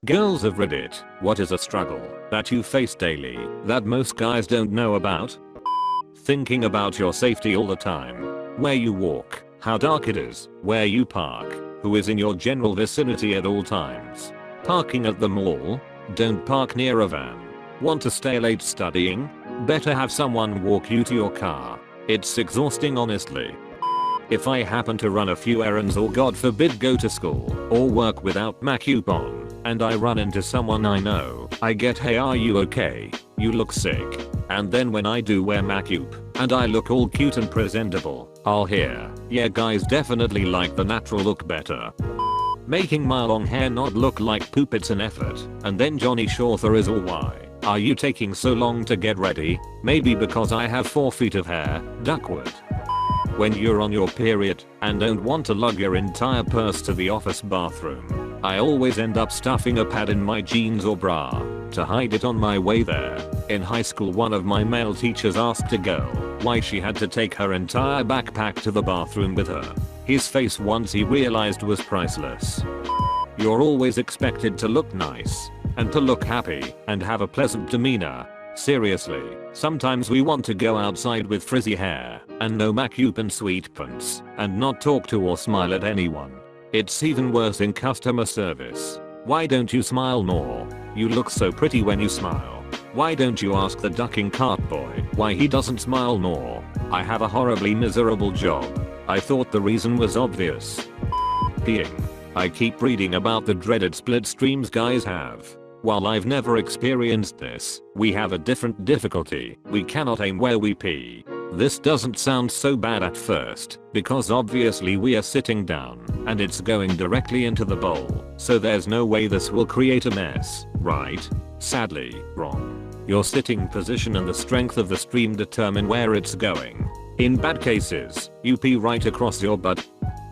Girls of Reddit, what is a struggle that you face daily that most guys don't know about? Thinking about your safety all the time. Where you walk, how dark it is, where you park, who is in your general vicinity at all times. Parking at the mall? Don't park near a van. Want to stay late studying? Better have someone walk you to your car. It's exhausting honestly. If I happen to run a few errands or god forbid go to school or work without my coupon and I run into someone I know, I get hey are you okay? You look sick. And then when I do wear my coupe and I look all cute and presentable, I'll hear, yeah guys definitely like the natural look better. Making my long hair not look like poop it's an effort. And then Johnny Shorter is all why are you taking so long to get ready? Maybe because I have 4 feet of hair, Duckwood. When you're on your period and don't want to lug your entire purse to the office bathroom, I always end up stuffing a pad in my jeans or bra to hide it on my way there. In high school one of my male teachers asked a girl why she had to take her entire backpack to the bathroom with her. His face once he realized was priceless. You're always expected to look nice and to look happy and have a pleasant demeanor. Seriously, sometimes we want to go outside with frizzy hair and no makeup and sweet pants and not talk to or smile at anyone. It's even worse in customer service. Why don't you smile more? You look so pretty when you smile. Why don't you ask the ducking cart boy why he doesn't smile more? I have a horribly miserable job. I thought the reason was obvious. Peeing. I keep reading about the dreaded split streams guys have. While I've never experienced this, we have a different difficulty. We cannot aim where we pee. This doesn't sound so bad at first, because obviously we are sitting down, and it's going directly into the bowl, so there's no way this will create a mess, right? Sadly, wrong. Your sitting position and the strength of the stream determine where it's going. In bad cases, you pee right across your butt.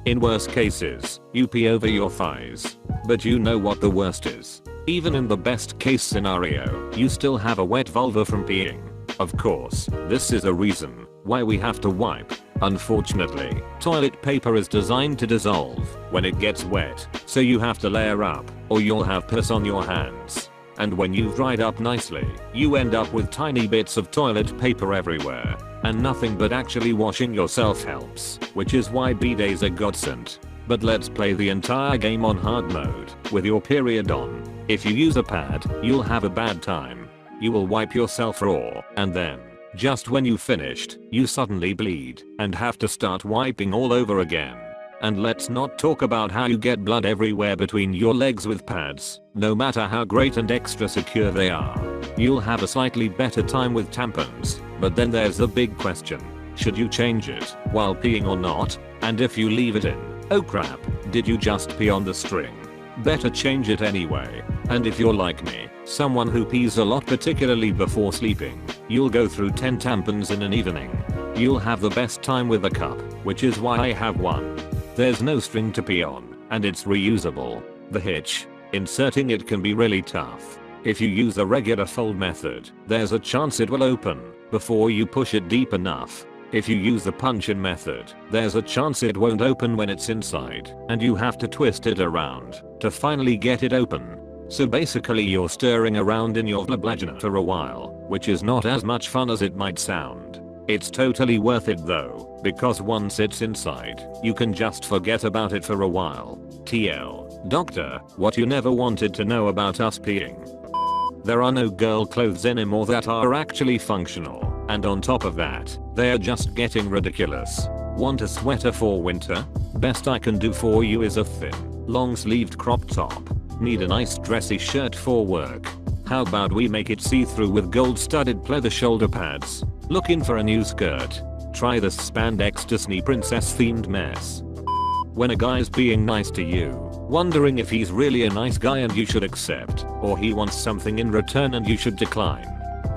In worse cases, you pee over your thighs. But you know what the worst is. Even in the best case scenario, you still have a wet vulva from peeing. Of course, this is a reason why we have to wipe. Unfortunately, toilet paper is designed to dissolve when it gets wet, so you have to layer up or you'll have piss on your hands. And when you've dried up nicely, you end up with tiny bits of toilet paper everywhere. And nothing but actually washing yourself helps, which is why bidets are godsend. But let's play the entire game on hard mode with your period on. If you use a pad, you'll have a bad time. You will wipe yourself raw, and then, just when you've finished, you suddenly bleed and have to start wiping all over again. And let's not talk about how you get blood everywhere between your legs with pads, no matter how great and extra secure they are. You'll have a slightly better time with tampons, but then there's the big question. Should you change it while peeing or not? And if you leave it in, oh crap, did you just pee on the string? Better change it anyway. And if you're like me, someone who pees a lot particularly before sleeping, you'll go through 10 tampons in an evening. You'll have the best time with a cup, which is why I have one. There's no string to pee on, and it's reusable. The hitch, inserting it can be really tough. If you use a regular fold method, there's a chance it will open before you push it deep enough. If you use the punch-in method, there's a chance it won't open when it's inside, and you have to twist it around to finally get it open. So basically you're stirring around in your vagina for a while, which is not as much fun as it might sound. It's totally worth it though, because once it's inside, you can just forget about it for a while. TL, doctor, what you never wanted to know about us peeing. There are no girl clothes anymore that are actually functional. And on top of that, they are just getting ridiculous. Want a sweater for winter? Best I can do for you is a thin, long-sleeved crop top. Need a nice dressy shirt for work? How about we make it see-through with gold-studded pleather shoulder pads? Looking for a new skirt? Try this spandex Disney princess-themed mess. When a guy's being nice to you, wondering if he's really a nice guy and you should accept, or he wants something in return and you should decline.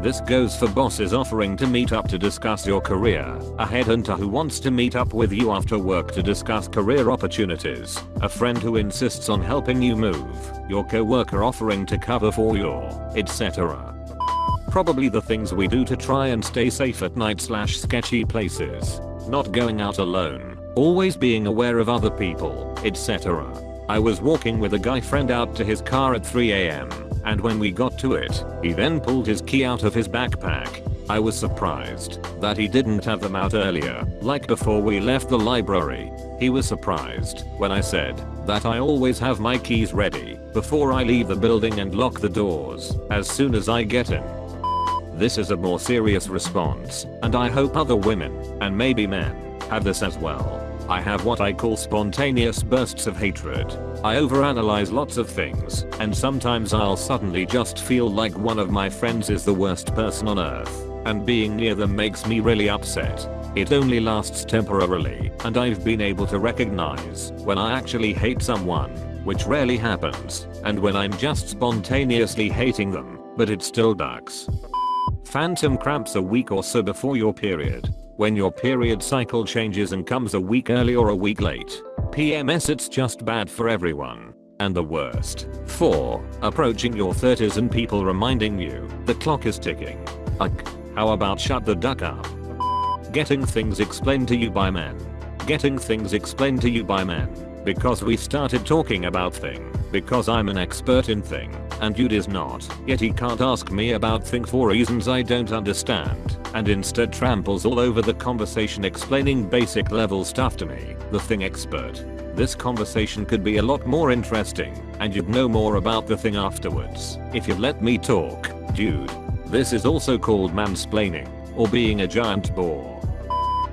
This goes for bosses offering to meet up to discuss your career, a headhunter who wants to meet up with you after work to discuss career opportunities, a friend who insists on helping you move, your coworker offering to cover for your, etc. Probably the things we do to try and stay safe at night / sketchy places. Not going out alone, always being aware of other people, etc. I was walking with a guy friend out to his car at 3 AM, and when we got to it, he then pulled his key out of his backpack. I was surprised that he didn't have them out earlier, like before we left the library. He was surprised when I said that I always have my keys ready before I leave the building and lock the doors as soon as I get in. This is a more serious response, and I hope other women, and maybe men, have this as well. I have what I call spontaneous bursts of hatred. I overanalyze lots of things, and sometimes I'll suddenly just feel like one of my friends is the worst person on earth, and being near them makes me really upset. It only lasts temporarily, and I've been able to recognize when I actually hate someone, which rarely happens, and when I'm just spontaneously hating them, but it still ducks. Phantom cramps a week or so before your period. When your period cycle changes and comes a week early or a week late. PMS, it's just bad for everyone. And the worst. 4. Approaching your 30s and people reminding you the clock is ticking. How about shut the duck up? Getting things explained to you by men. Getting things explained to you by men. Because we started talking about thing. Because I'm an expert in thing, and dude is not, yet he can't ask me about thing for reasons I don't understand, and instead tramples all over the conversation explaining basic level stuff to me, the thing expert. This conversation could be a lot more interesting, and you'd know more about the thing afterwards, if you'd let me talk, dude. This is also called mansplaining, or being a giant bore.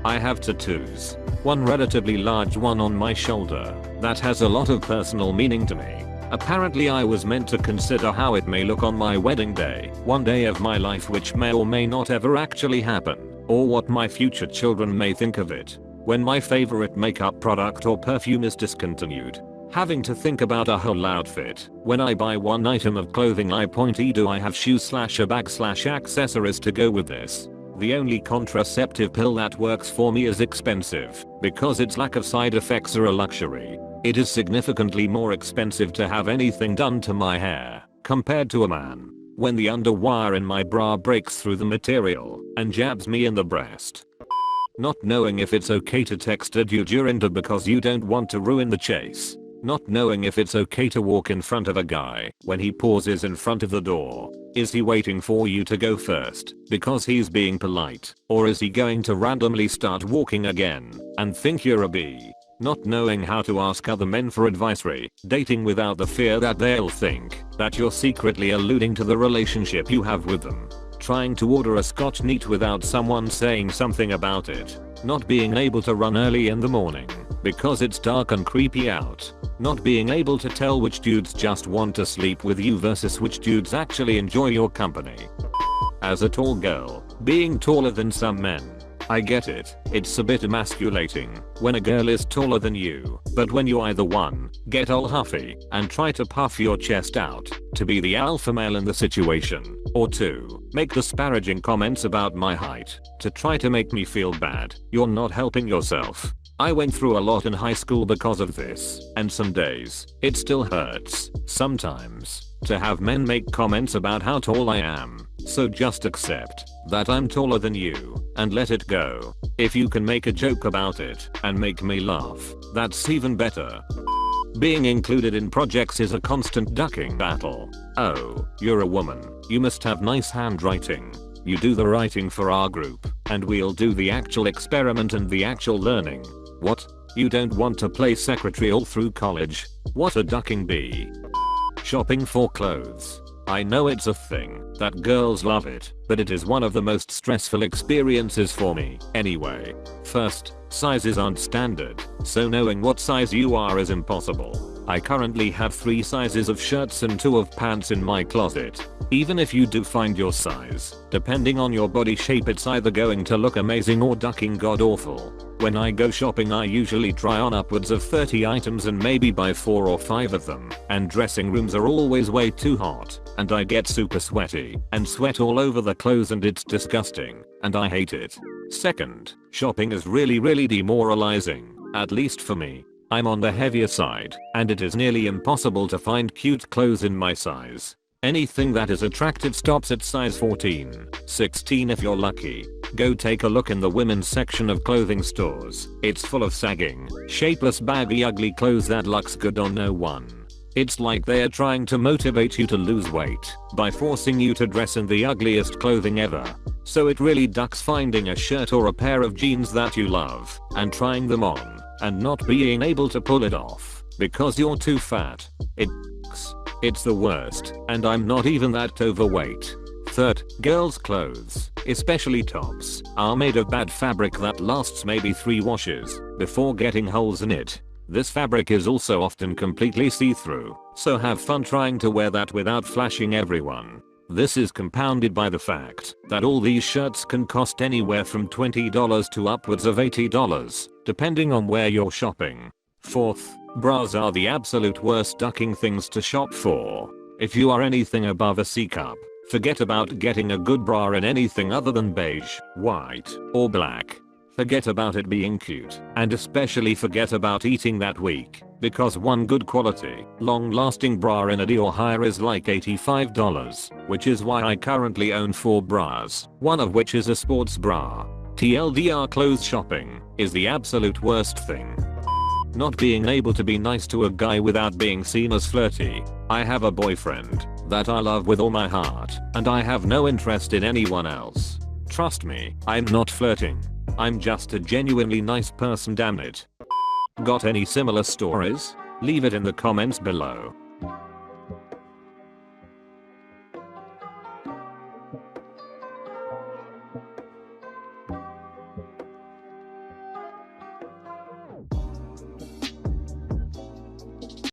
I have tattoos. One relatively large one on my shoulder, that has a lot of personal meaning to me. Apparently I was meant to consider how it may look on my wedding day, one day of my life which may or may not ever actually happen, or what my future children may think of it, when my favorite makeup product or perfume is discontinued. Having to think about a whole outfit. When I buy one item of clothing I point do I have shoes / a bag / accessories to go with this? The only contraceptive pill that works for me is expensive, because its lack of side effects are a luxury. It is significantly more expensive to have anything done to my hair, compared to a man. When the underwire in my bra breaks through the material, and jabs me in the breast. Not knowing if it's okay to text a dude you're into because you don't want to ruin the chase. Not knowing if it's okay to walk in front of a guy when he pauses in front of the door. Is he waiting for you to go first because he's being polite, or is he going to randomly start walking again and think you're a bee? Not knowing how to ask other men for advice. Dating without the fear that they'll think that you're secretly alluding to the relationship you have with them. Trying to order a scotch neat without someone saying something about it. Not being able to run early in the morning because it's dark and creepy out. Not being able to tell which dudes just want to sleep with you versus which dudes actually enjoy your company. As a tall girl, being taller than some men. I get it, it's a bit emasculating when a girl is taller than you, but when you either 1, get all huffy and try to puff your chest out to be the alpha male in the situation, or 2, make disparaging comments about my height to try to make me feel bad, you're not helping yourself. I went through a lot in high school because of this, and some days, it still hurts, sometimes, to have men make comments about how tall I am. So just accept that I'm taller than you, and let it go. If you can make a joke about it, and make me laugh, that's even better. Being included in projects is a constant ducking battle. Oh, you're a woman, you must have nice handwriting. You do the writing for our group, and we'll do the actual experiment and the actual learning. What? You don't want to play secretary all through college? What a ducking bee. Shopping for clothes. I know it's a thing that girls love it, but it is one of the most stressful experiences for me. Anyway, first, sizes aren't standard, so knowing what size you are is impossible. I currently have 3 sizes of shirts and 2 of pants in my closet. Even if you do find your size, depending on your body shape it's either going to look amazing or ducking god awful. When I go shopping I usually try on upwards of 30 items and maybe buy 4 or 5 of them, and dressing rooms are always way too hot, and I get super sweaty, and sweat all over the clothes and it's disgusting, and I hate it. Second, shopping is really demoralizing, at least for me. I'm on the heavier side, and it is nearly impossible to find cute clothes in my size. Anything that is attractive stops at size 14, 16 if you're lucky. Go take a look in the women's section of clothing stores. It's full of sagging, shapeless, baggy, ugly clothes that looks good on no one. It's like they're trying to motivate you to lose weight by forcing you to dress in the ugliest clothing ever. So it really ducks finding a shirt or a pair of jeans that you love and trying them on and not being able to pull it off because you're too fat. It's the worst, and I'm not even that overweight. Third, girls' clothes, especially tops, are made of bad fabric that lasts maybe 3 washes before getting holes in it. This fabric is also often completely see-through, so have fun trying to wear that without flashing everyone. This is compounded by the fact that all these shirts can cost anywhere from $20 to upwards of $80, depending on where you're shopping. Fourth, bras are the absolute worst ducking things to shop for. If you are anything above a C cup, forget about getting a good bra in anything other than beige, white, or black. Forget about it being cute, and especially forget about eating that week, because one good quality, long-lasting bra in a D or higher is like $85, which is why I currently own 4 bras, one of which is a sports bra. TLDR, clothes shopping is the absolute worst thing. Not being able to be nice to a guy without being seen as flirty. I have a boyfriend that I love with all my heart, and I have no interest in anyone else. Trust me, I'm not flirting. I'm just a genuinely nice person, damn it. Got any similar stories? Leave it in the comments below.